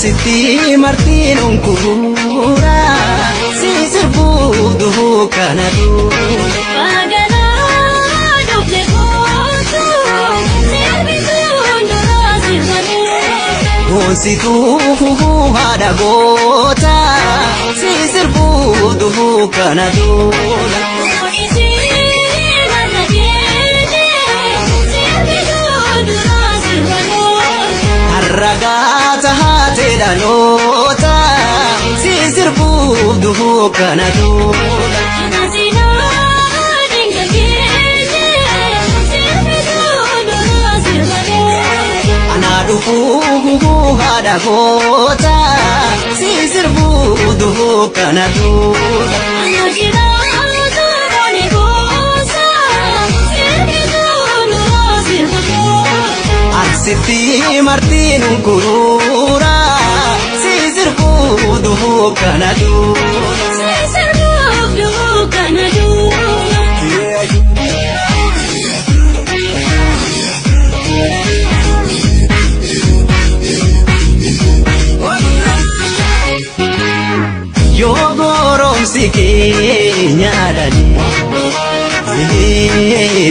Siti Martin Kura si serbu kanadu Pagana doble koto serbitu ndora sirvanu Konsitu hada gota si serbu kanadu isi nanagene serbitu ndora sirvanu Arragata hatela nota si serbu kanadu Nazina dingagene serbitu ndora sirvanu Anadufu hada gota si serbu kanadu Anagina zarone gosa serbitu ndora sirvanu Siti Martin Kurura si serbu kanadu serbu kanadu Yo gorom sike nyadani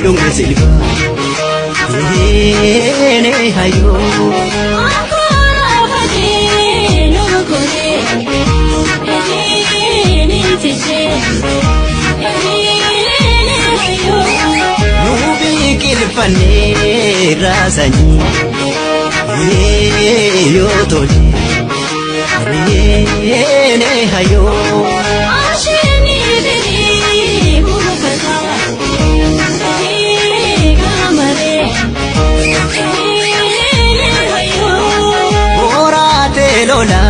dunga silva ne hayo akora hadi no kore ni tije nubi kilfane rasani yo toli ne hayo ashini biri bukata kamare lola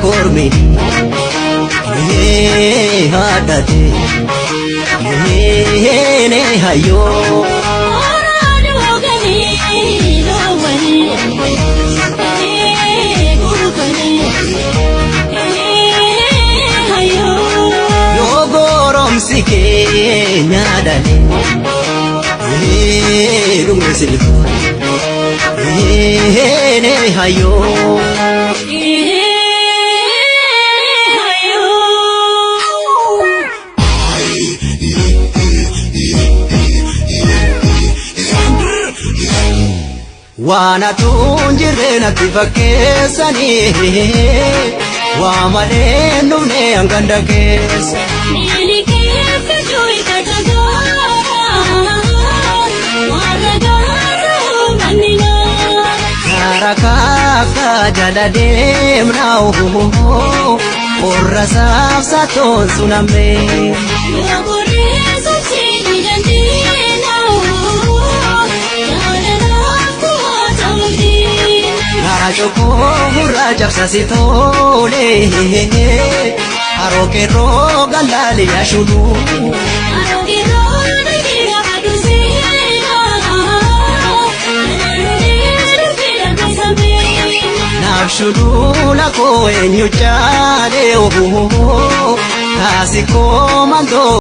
kormi hadate ne hayo yogorom sike nyadale dunga silva ne hayo Wana tunjire na tifakesani wa maneno ne anganda kesa Karakaka jalade mnao Orasaf saton suname Joko hurra sasi tole Aroke roga lali ashulu Aroke roga Nafshulu la ko enyu chade Kasi komando